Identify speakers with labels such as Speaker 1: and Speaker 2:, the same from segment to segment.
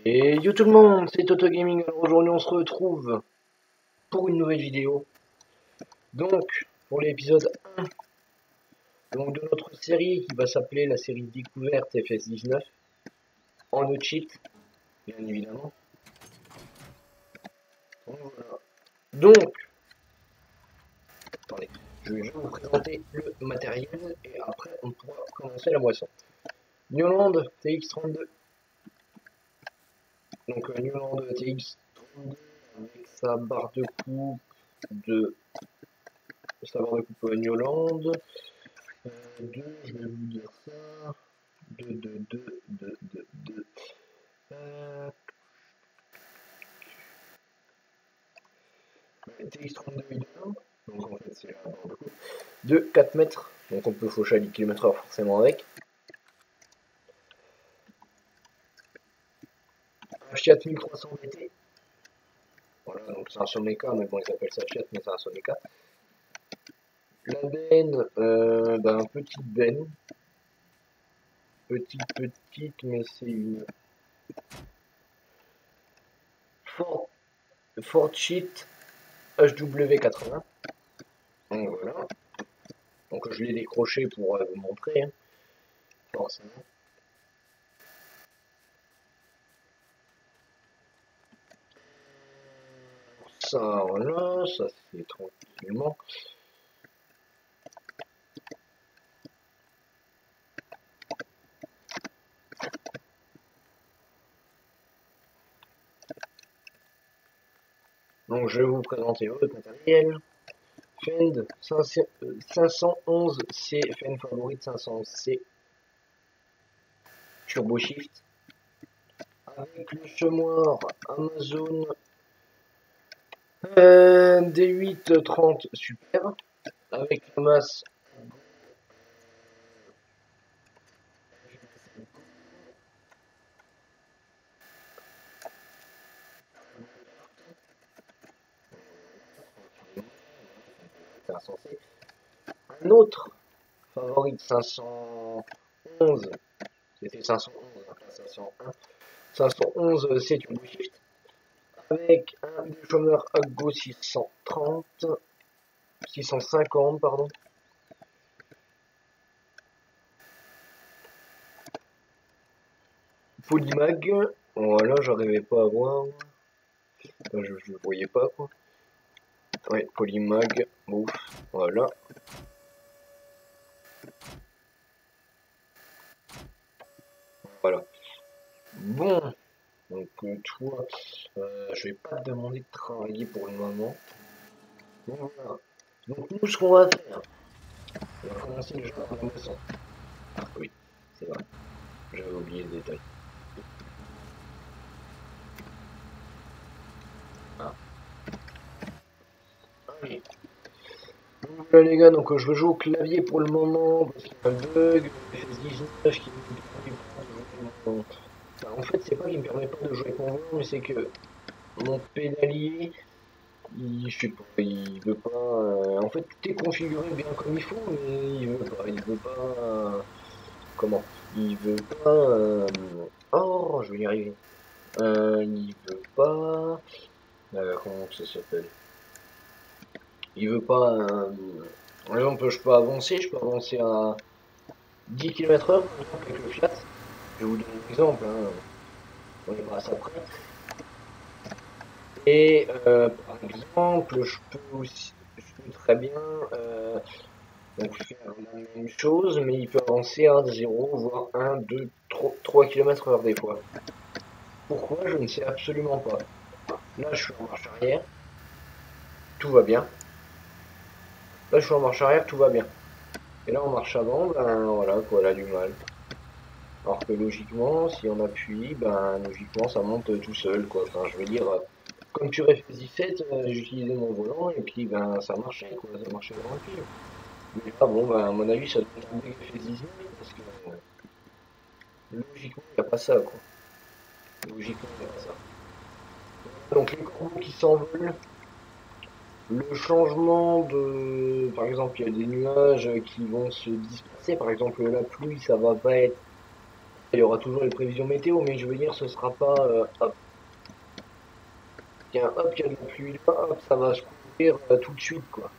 Speaker 1: Et yo tout le monde, c'est Toto Gaming. Alors aujourd'hui on se retrouve pour une nouvelle vidéo. Donc pour l'épisode 1 donc, de notre série qui va s'appeler la série découverte FS19 en no cheat, bien évidemment. Donc, voilà. Donc attendez, je vais juste vous présenter le matériel et après on pourra commencer la moisson. Newland TX32. Donc Newland TX32 avec sa barre de coupe de Newland. 2, je vais vous dire ça. 2, 2, 2, 2, 2, 2. TX32 millions. Donc en fait, c'est de 4 mètres. Donc on peut faucher à 10 km/h forcément avec. Un Fiat 1300 BT. Voilà, donc c'est un Soneca, mais bon, ils appellent ça Fiat, mais c'est un Soneca. La benne, petite benne. Petite, mais c'est une Ford Sheet HW80. Donc voilà. Donc je l'ai décroché pour vous montrer, hein, forcément. Ça, voilà, ça c'est tranquillement. Donc je vais vous présenter votre matériel. Fend 511C, Fend favorite 511C Turbo Shift. Avec le semoir Amazon D830 Super. Avec la masse un autre favorite 511, c'était 511, après 501, 511 c'est Turbo Shift, avec un déchômeur Aggo 650 pardon. Polymag, voilà, j'arrivais pas à voir, je voyais pas quoi. Ouais, Polymag, ouf, voilà. Voilà. Bon, donc toi, je vais pas te demander de travailler pour le moment. Donc voilà. Donc nous, ce qu'on va faire, on va commencer déjà par la moisson. Ah oui, c'est vrai, j'avais oublié le détail. Ah. Allez. Donc voilà les gars, donc je vais jouer au clavier pour le moment, parce qu'il y a un bug, FS19 qui me permet pas de jouer. Enfin, en fait, c'est pas qu'il me permet pas de jouer avec mon volant, mais c'est que mon pédalier, je sais pas, il veut pas. En fait, tout est configuré bien comme il faut, mais il veut pas. Comment? Il veut pas. Oh, je vais y arriver. Il veut pas. Comment ça s'appelle? Il veut pas. Par exemple, je peux avancer à 10 km/h par exemple avec le Fiat. Je vais vous donner un exemple, hein. On est pas à ça près. Et par exemple, je peux très bien donc faire la même chose, mais il peut avancer à 0, voire 1, 2, 3 km/h des fois. Pourquoi? Je ne sais absolument pas. Là, je suis en marche arrière, tout va bien. Là, je suis en marche arrière, tout va bien. Et là, en marche avant, ben voilà, quoi, elle a du mal. Alors que logiquement, si on appuie, ben logiquement, ça monte tout seul, quoi. Enfin, je veux dire, comme sur FS17, j'utilisais mon volant et puis ben ça marchait, quoi, ça marchait tranquille. Mais là, bon, ben à mon avis, ça doit être un bug FS19 parce que logiquement, il n'y a pas ça, quoi. Logiquement, il n'y a pas ça. Donc les corbeaux qui s'envolent, le changement de... Par exemple, il y a des nuages qui vont se disperser. Par exemple, la pluie, ça va pas être il y aura toujours les prévisions météo, mais je veux dire, ce sera pas hop, tiens, hop, il y a de la pluie là, hop, ça va se couvrir tout de suite, quoi.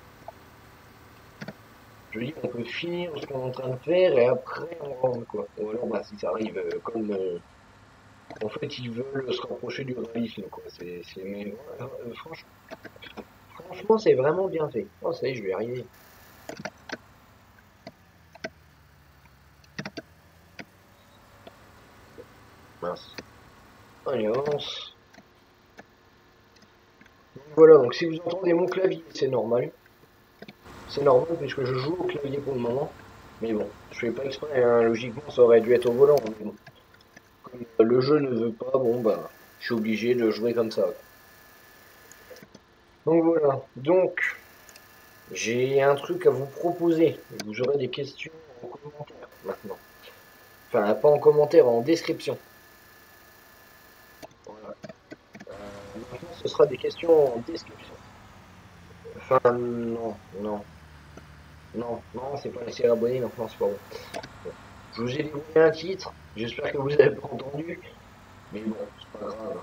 Speaker 1: Je veux dire, on peut finir ce qu'on est en train de faire et après on rentre, quoi. Ou alors, bah, si ça arrive comme. En fait, ils veulent se rapprocher du réalisme, quoi. Mais franchement, c'est vraiment bien fait. Oh, ça y est, je vais y arriver. Mince. Allez, avance. Donc, voilà, donc si vous entendez mon clavier, c'est normal. C'est normal puisque je joue au clavier pour le moment. Mais bon, je fais pas exprès, hein. Logiquement, ça aurait dû être au volant. Mais bon, comme le jeu ne veut pas, bon bah, je suis obligé de jouer comme ça. Donc voilà, donc j'ai un truc à vous proposer. Vous aurez des questions en commentaire maintenant. Enfin, pas en commentaire, en description. Voilà. Maintenant, ce sera des questions en description. Enfin, non, non, non, c'est pas laisser abonné, non, non, c'est pas bon. Bon. Je vous ai dévoilé un titre, j'espère que vous avez pas entendu, mais bon, c'est pas grave.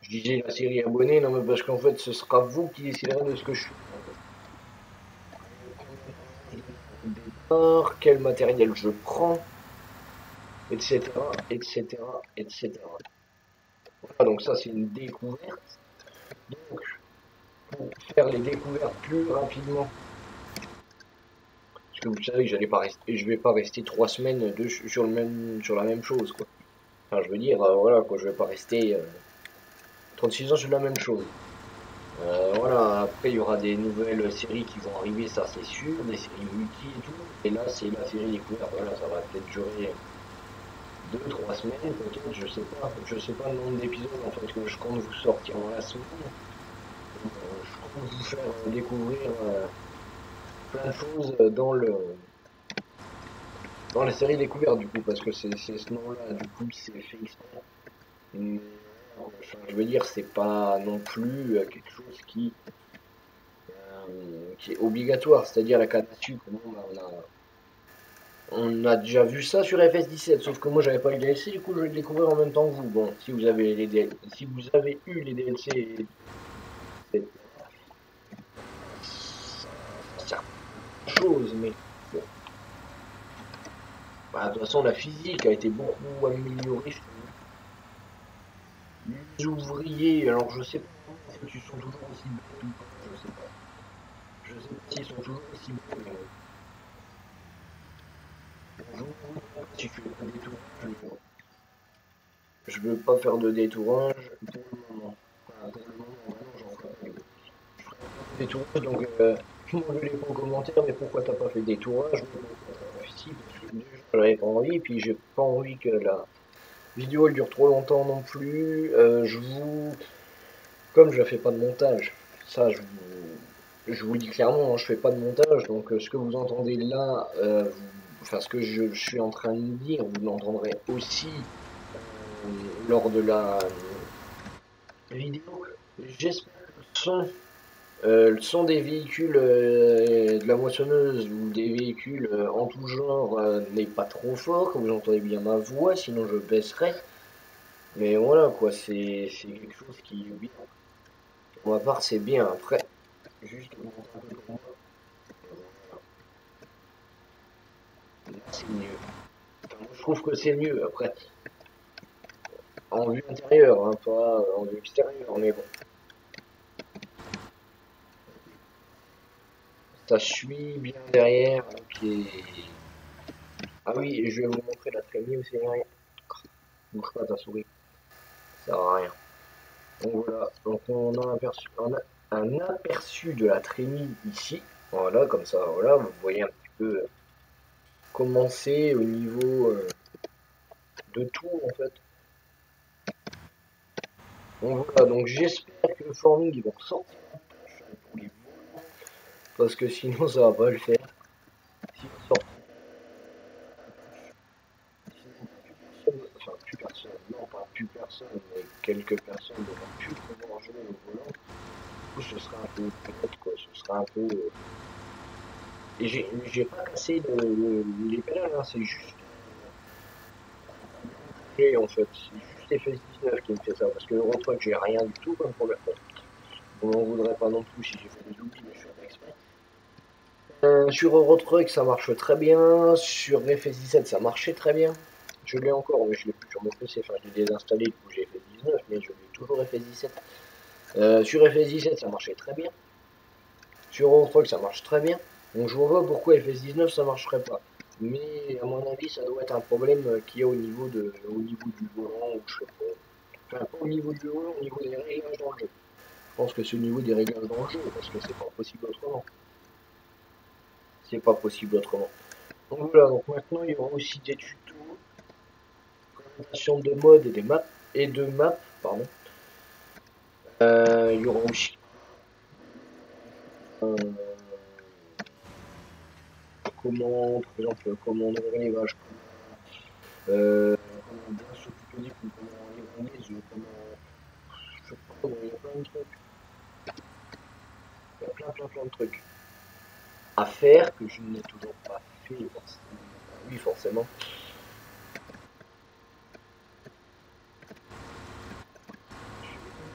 Speaker 1: Je disais la série abonnée, non, mais parce qu'en fait, ce sera vous qui déciderez de ce que je fais. Quel matériel je prends, etc., etc., etc. Voilà, donc ça, c'est une découverte. Donc, pour faire les découvertes plus rapidement, parce que vous savez, j'allais pas rester, je vais pas rester 3 semaines sur la même chose, quoi. Enfin, je veux dire, voilà, quoi, je vais pas rester 36 ans sur la même chose. Voilà, après, il y aura des nouvelles séries qui vont arriver, ça c'est sûr, des séries multi et tout. Et là, c'est la série découverte, voilà, ça va peut-être durer 2, 3 semaines, peut-être, je sais pas. Je sais pas le nombre d'épisodes, en fait, que je compte vous sortir dans la semaine. Je compte vous faire découvrir plein de choses dans la série découverte, du coup, parce que c'est ce nom-là, du coup, c'est fait exprès. Mais, enfin, je veux dire, c'est pas non plus quelque chose qui est obligatoire, c'est-à-dire la canne à sucre. Bon, bah, on a déjà vu ça sur FS17, sauf que moi j'avais pas le DLC, du coup je vais le découvrir en même temps que vous. Bon, si vous avez si vous avez eu les DLC, ça sert à chose, mais bon. Bah, de toute façon, la physique a été beaucoup améliorée. Les ouvriers, alors je sais pas s'ils sont toujours aussi bêtes ou pas, je sais pas. Je sais pas s'ils sont toujours aussi bêtes, mais si je fais pas de détourage, je veux pas faire de détourage pour le moment. Enfin, pour le moment, vraiment, j'en ferai pas de détourage, donc m'engueulez pas en commentaire, mais pourquoi t'as pas fait de détourage? Si, parce que déjà, j'avais pas envie, puis j'ai pas envie que la vidéo elle dure trop longtemps non plus. Comme je fais pas de montage, ça je vous le dis clairement, hein, je fais pas de montage, donc ce que vous entendez là, enfin ce que je suis en train de dire, vous l'entendrez aussi lors de la vidéo. J'espère que le son des véhicules de la moissonneuse ou des véhicules en tout genre n'est pas trop fort, que vous entendez bien ma voix, sinon je baisserai. Mais voilà quoi, c'est quelque chose qui est bien. Pour ma part, c'est bien. Après, juste augmenter un peu pour moi, là c'est mieux. Enfin, moi, je trouve que c'est mieux. Après, en vue intérieure, hein, pas en vue extérieure, mais bon. Ça suit bien derrière. Ok. Ah oui, et je vais vous montrer la trémie aussi derrière. Bouge pas ta souris, ça sert à rien. Donc voilà, donc on a un aperçu de la trémie ici. Voilà, comme ça, voilà, vous voyez un petit peu comment c'est au niveau de tout en fait. Donc voilà, donc j'espère que le forming ils vont sortir pour les volants, parce que sinon ça va pas le faire. S'ils sortent, sinon enfin plus personne, non pas plus personne, mais quelques personnes n'auront plus pouvoir jouer au volant. Du coup ce sera un peu bête quoi, ce sera un peu. Et j'ai pas cassé les pédales, hein, c'est juste j'ai en fait. C'est juste FS19 qui me fait ça, parce que Eurotruck, j'ai rien du tout comme problème. Bon, on voudrait pas non plus si j'ai fait des oublis, mais je fais pas exprès. Sur Eurotruck, ça marche très bien. Sur FS17, ça marchait très bien. Je l'ai encore, mais je l'ai plus sur mon PC. Enfin, je l'ai désinstallé, du coup j'ai FS19, mais je l'ai toujours FS17. Sur FS17, ça marchait très bien. Sur Eurotruck, ça marche très bien. Donc je vois pas pourquoi FS19 ça marcherait pas. Mais à mon avis, ça doit être un problème qu'il y a au niveau du volant, ou je sais pas. Enfin, pas au niveau du volant, au niveau des réglages dans le jeu. Je pense que c'est au niveau des réglages dans le jeu, parce que c'est pas possible autrement. C'est pas possible autrement. Donc voilà, donc maintenant il y aura aussi des tutos, présentation de mode et des maps, et de maps, pardon. Il y aura aussi euh, comment, par exemple, comment ouvrir les vaches, comment bien s'occuper des poules, comment livrer les œufs, comment, je sais pas, il y a plein de trucs, il y a plein de trucs à faire que je n'ai toujours pas fait, forcément. Oui, forcément.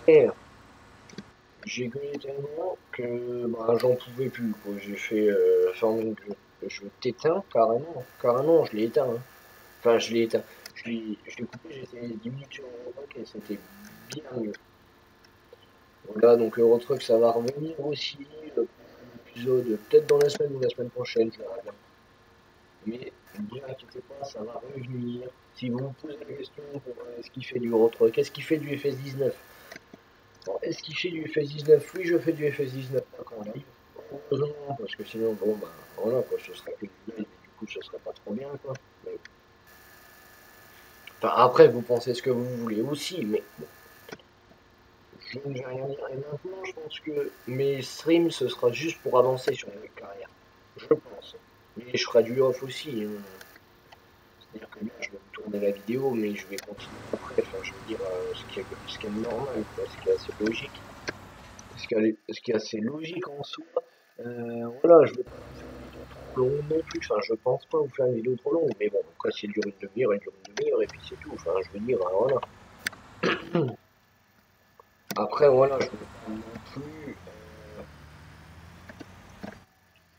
Speaker 1: Et j'ai gueulé tellement que bah, j'en pouvais plus, quoi. J'ai fait, enfin, je t'éteins carrément, carrément, je l'ai éteint, hein. Enfin, je l'ai éteint. Je l'ai coupé, j'ai fait 10 minutes sur Eurotruck et c'était bien mieux. Voilà, donc Eurotruck, ça va revenir aussi. Le prochain épisode, peut-être dans la semaine ou la semaine prochaine, je verrai bien. Mais ne vous inquiétez pas, ça va revenir. Si vous vous posez la question pour est-ce qu'il fait du Eurotruck, est-ce qu'il fait du FS19? Bon, est-ce qu'il fait du FS19? Oui, je fais du FS19, pas qu'en live. Heureusement, parce que sinon, bon, bah voilà, quoi, ce serait que du live et du coup, ce serait pas trop bien, quoi. Mais, enfin, après, vous pensez ce que vous voulez aussi, mais bon, je ne vais rien dire. Et maintenant, je pense que mes streams, ce sera juste pour avancer sur mes carrières. Je pense. Mais je ferai du off aussi, hein. C'est-à-dire que là, je vais vous tourner la vidéo, mais je vais continuer après. Enfin, je veux dire, ce qui est normal, quoi, ce qui est assez logique. Ce qui est assez logique en soi. Voilà, je vais pas vous faire une vidéo trop longue non plus. Enfin, je pense pas vous faire une vidéo trop longue. Mais bon, après, si elle dure une demi-heure, elle dure une demi-heure, et puis c'est tout. Enfin, je veux dire, voilà. Après, voilà, je veux pas non plus.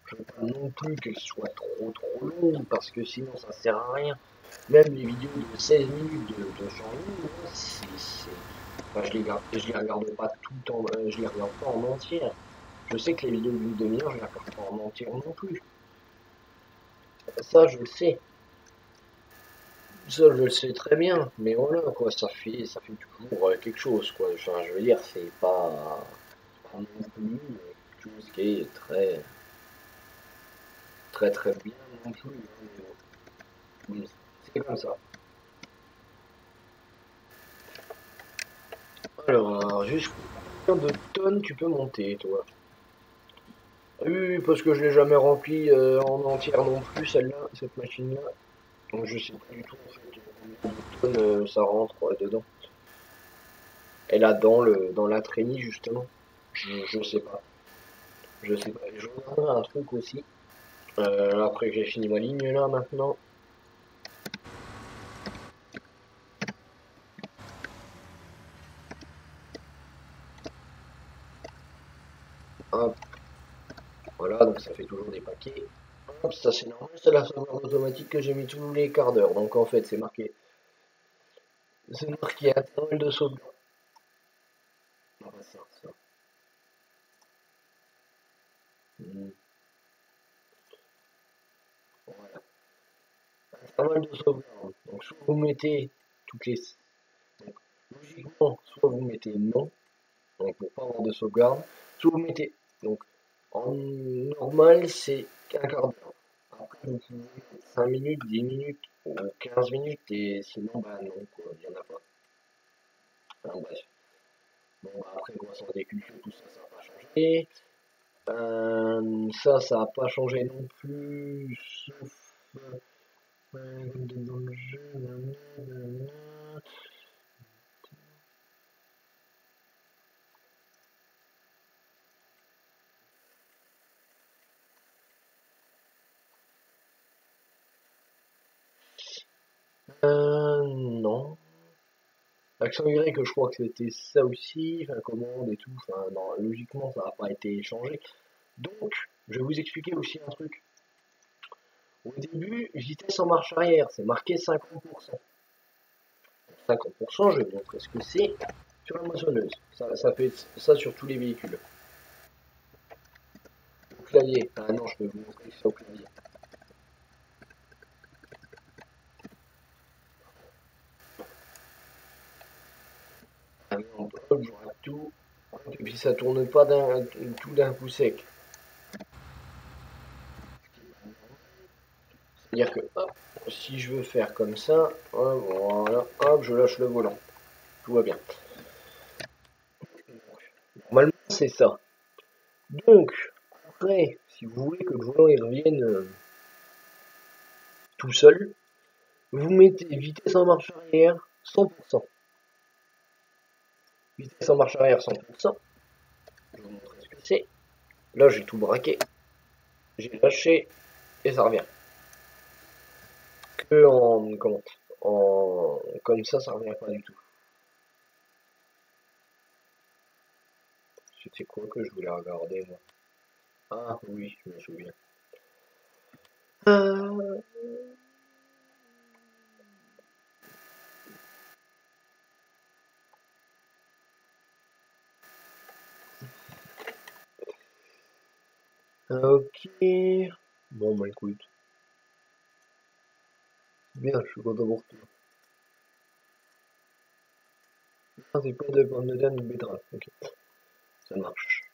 Speaker 1: Je veux pas non plus qu'elle soit trop longue, parce que sinon, ça sert à rien. Même les vidéos de 16 minutes de Jean-Loup, moi, enfin, je les regarde pas tout en, je les regarde pas en entière. Je sais que les vidéos d'une demi-heure, je les regarde pas en entière non plus. Ça, je le sais. Ça, je le sais très bien. Mais voilà, quoi, ça fait toujours quelque chose, quoi. Enfin, je veux dire, c'est pas non plus quelque chose qui est très bien non plus, hein, mais bon. Oui, c'est comme ça. Alors, jusqu'à combien de tonnes tu peux monter, toi? Ah oui, oui, parce que je l'ai jamais rempli en entière non plus, celle-là, cette machine-là. Donc je sais pas du tout en fait combien de tonnes ça rentre dedans. Et là dans la traînée justement, je sais pas. Je sais pas. Je regarderai un truc aussi. Après que j'ai fini ma ligne là maintenant. Hop, voilà, donc ça fait toujours des paquets. Hop, ça c'est normal, c'est la sauvegarde automatique que j'ai mis tous les quarts d'heure. Donc en fait c'est marqué. C'est marqué intervalle de sauvegarde. Ah bah ça. Hmm, voilà. Intervalle de sauvegarde. Donc soit vous mettez toutes les. Donc, logiquement, soit vous mettez non, donc pour pas avoir de sauvegarde, soit vous mettez. Donc en normal c'est qu'un quart d'heure. Après vous pouvez mettre 5 minutes, 10 minutes ou 15 minutes et sinon bah non quoi, il n'y en a pas. Enfin, bref. Bon bah, après croissance des cultures, tout ça, ça n'a pas changé. Ça n'a pas changé non plus, sauf comme dans le jeu. Nanana. Non. L'accent Y, je crois que c'était ça aussi, enfin, commande et tout, enfin, non, logiquement, ça n'a pas été changé. Donc, je vais vous expliquer aussi un truc. Au début, vitesse en marche arrière, c'est marqué 50%. 50%, je vais vous montrer ce que c'est sur la moissonneuse. Ça fait ça sur tous les véhicules. Au clavier. Ah non, je peux vous montrer ça au clavier. Ah non, hop, je rate tout. Et puis ça tourne pas tout d'un coup sec. C'est-à-dire que, hop, si je veux faire comme ça, hop, voilà, hop, je lâche le volant. Tout va bien. Normalement, c'est ça. Donc, après, si vous voulez que le volant il revienne tout seul, vous mettez vitesse en marche arrière 100%. Vitesse en marche arrière 100%. Je vais vous montrer ce que c'est. Là, j'ai tout braqué. J'ai lâché et ça revient. Que en, comment, en, comme ça revient pas du tout. C'était quoi que je voulais regarder, moi? Ah oui, je me souviens. Euh, ok. Bon, bah écoute. Bien, je suis content pour toi. Ah, c'est pas de pommes de terre ni de betterave. Ok, ça marche.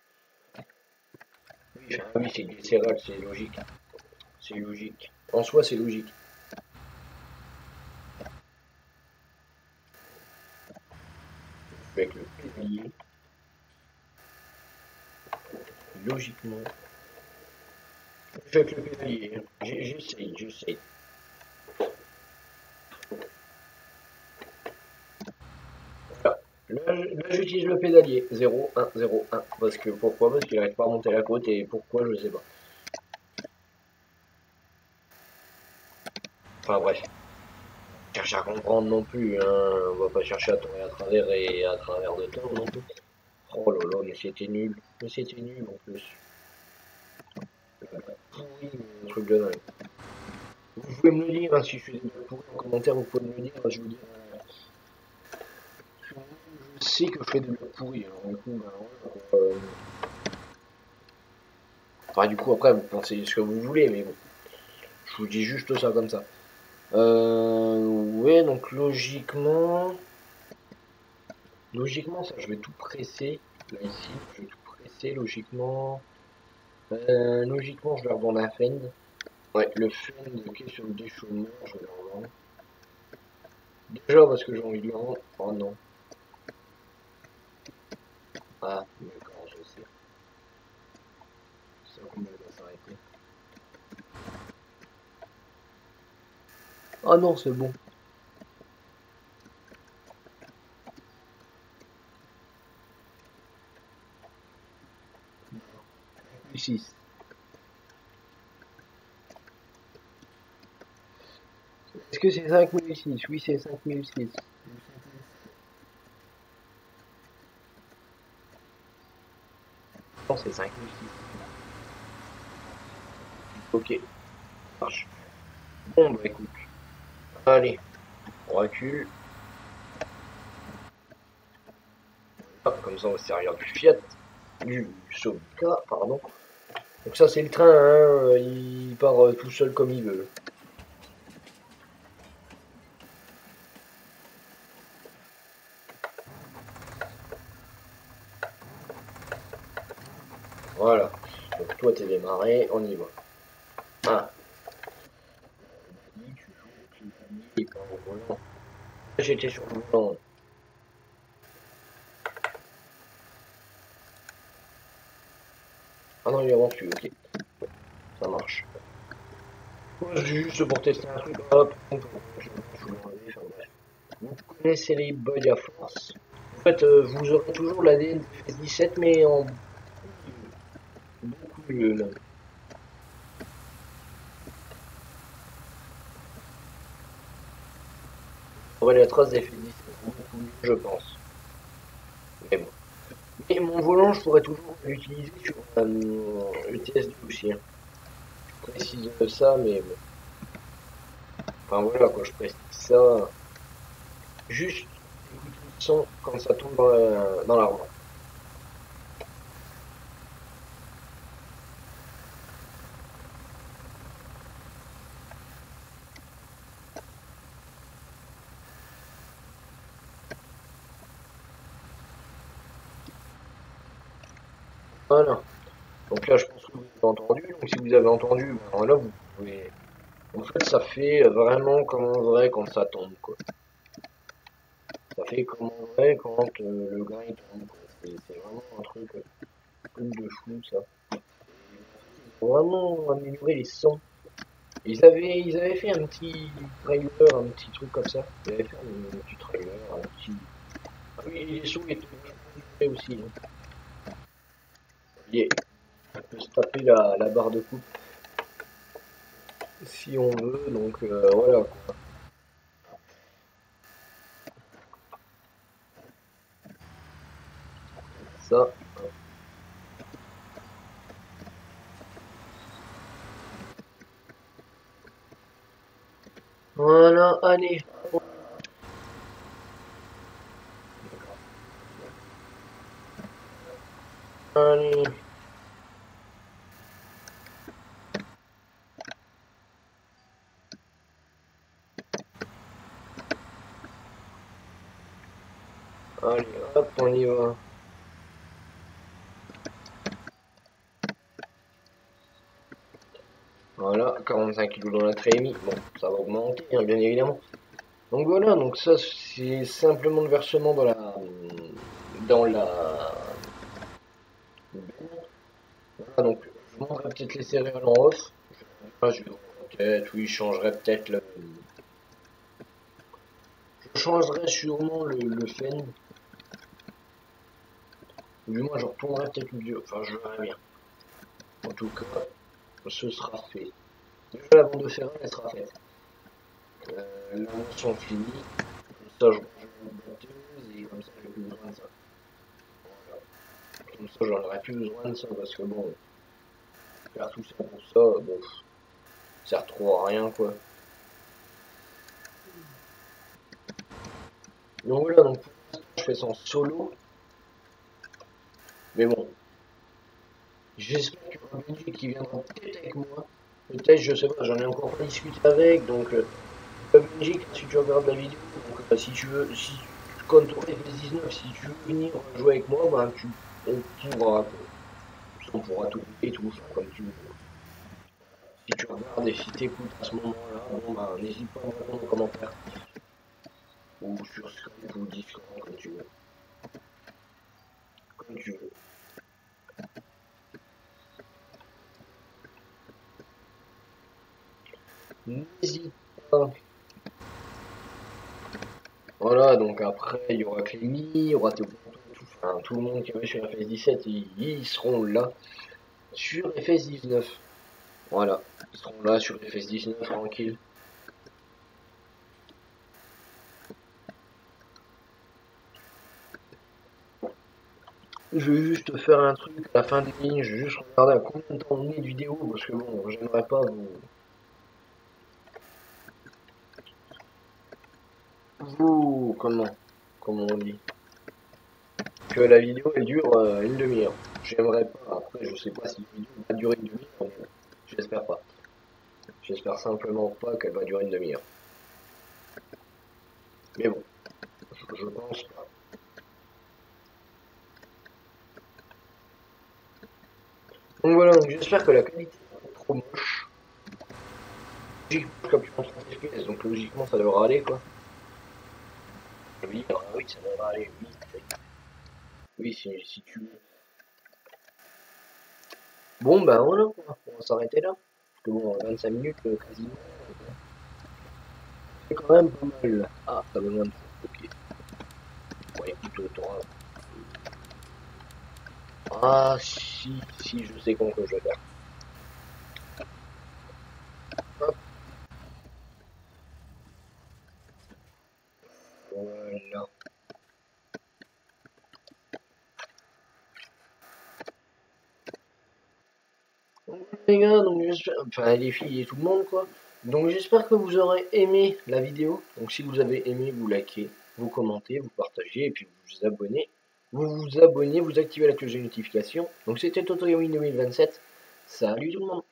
Speaker 1: Oui, enfin, oui, c'est des céréales, c'est logique. C'est logique. En soi, c'est logique. Avec le pédalier, logiquement. Avec le pédalier, j'essaye. Voilà. Là, j'utilise le pédalier. 0, 1, 0, 1. Parce que, pourquoi? Parce qu'il n'arrive pas à monter la côte et pourquoi, je sais pas. Enfin bref. Cherche à comprendre non plus, hein. On va pas chercher à tourner à travers et à travers de temps non plus. Oh là là, mais c'était nul. Mais c'était nul en plus. Pourri, un truc de dingue. Vous pouvez me le dire, hein, si je suis pourri en commentaire, vous pouvez me le dire. Je vous dis, je sais que je fais des blagues pourries. Alors, du coup, ben, voilà, enfin, du coup, après, vous pensez ce que vous voulez, mais bon. Je vous dis juste ça comme ça. Ouais, donc logiquement, ça, je vais tout presser. Là, ici, je vais tout presser, logiquement. Logiquement, je vais revendre un Fend. Ouais, le Fend qui est sur le déchaussement, je vais le revendre. Déjà parce que j'ai envie de le rendre. Oh non. Ah, d'accord, je sais. C'est combien il va s'arrêter. Ah non, c'est bon. 6. Est-ce que c'est 5006? Oui, c'est 5006. Non, c'est 5006. Ok, marche. Bon, bah écoute. Allez, on recule. Hop, comme ça, on va se servir du Fiat. Du Soka, pardon. Donc ça, c'est le train, hein. Il part tout seul comme il veut. Voilà. Donc toi, t'es démarré, on y va. Ah, il est pas au volant. J'étais sur le volant. Ah non, il avance plus, ok. Ça marche. Moi, juste pour tester un truc, hop, vous connaissez les bugs à force. En fait, vous aurez toujours la DNF 17, mais en beaucoup mieux, même. aurait la trace des FS17 beaucoup mieux, je pense. Mais bon. Et mon volant, je pourrais toujours l'utiliser sur un ETS2 aussi. Hein. Je précise ça, mais bon. Enfin voilà quoi, je précise ça. Juste écouter le son quand ça tombe dans la roue. Voilà. Donc là, je pense que vous avez entendu. Donc si vous avez entendu, ben voilà, vous pouvez. En fait, ça fait vraiment comme en vrai quand ça tombe, quoi. Ça fait comme en vrai quand le grain il tombe, quoi. C'est vraiment truc de fou, ça. Ils ont vraiment amélioré les sons. Ils avaient fait un petit trailer, un petit truc comme ça. Ils avaient fait un petit trailer, un petit. Ah oui, les sons étaient vachement améliorés aussi. Hein. Yeah. On peut se taper la barre de coupe si on veut, donc voilà quoi. Ça. Voilà, allez. Allez. Allez, hop, on y va. Voilà, 45 kg dans la trémie. Bon, ça va augmenter, hein, bien évidemment. Donc voilà, donc ça c'est simplement le versement dans la voilà, donc je montrerai peut-être les céréales en off. Je peut-être, oui, je changerai peut-être je changerai sûrement le fen. Ou du moins je retournerai peut-être une vidéo. Enfin je verrai bien. En tout cas, ce sera fait. Déjà la bande de ferrare elle sera faite. La moisson finie. Comme ça je range une batteuse et comme ça j'ai plus besoin de ça. Voilà. Comme ça j'en aurais plus besoin de ça parce que bon, faire tout ça pour ça, bon, ça sert trop à rien quoi. Donc voilà, donc pour l'instant je fais ça en solo. Mais bon, j'espère qu'il y aura un Benji qui viendra peut-être avec moi. Peut-être, je sais pas, j'en ai encore pas discuté avec, donc Benji, si tu regardes la vidéo, donc si tu veux, si tu comptes au FS19, si tu veux venir jouer avec moi, ben on pourra, quoi. On pourra tout et tout faire comme tu veux. Si tu regardes et si t'écoutes à ce moment-là, bon ben n'hésite pas à me répondre en commentaire. Ou sur Skype ou Discord, comme tu veux. Comme tu veux. N'hésite pas. Voilà, donc après, il y aura Clémy, il y aura Théo, enfin, tout le monde qui est sur FS17, ils seront là sur FS19. Voilà, ils seront là sur FS19, tranquille. Je vais juste faire un truc à la fin des lignes, je vais juste regarder à combien de temps on est de vidéo, parce que bon, j'aimerais pas comment on dit, que la vidéo elle dure une demi-heure. J'aimerais pas, après je sais pas si la vidéo va durer une demi-heure, mais j'espère pas. J'espère simplement pas qu'elle va durer une demi-heure. Mais bon, je pense pas. Donc voilà, donc j'espère que la qualité est pas trop moche. Logiquement, comme je suis en 30 FPS, donc logiquement ça devra aller quoi. Oui, oui, ça devra aller, oui. Oui, si tu veux. Bon bah voilà, quoi. On va s'arrêter là. Parce que bon, 25 minutes quasiment, c'est quand même pas mal. Ah, t'as besoin de ok. Bon écoute, t'auras. Ah si, je sais comment que je vais faire. Hop, Donc, les gars, donc enfin les filles et tout le monde quoi. Donc j'espère que vous aurez aimé la vidéo. Donc si vous avez aimé, vous likez, vous commentez, vous partagez et puis vous vous abonnez. Vous activez la cloche de notification. Donc c'était Toto Yawin 2027. Salut tout le monde.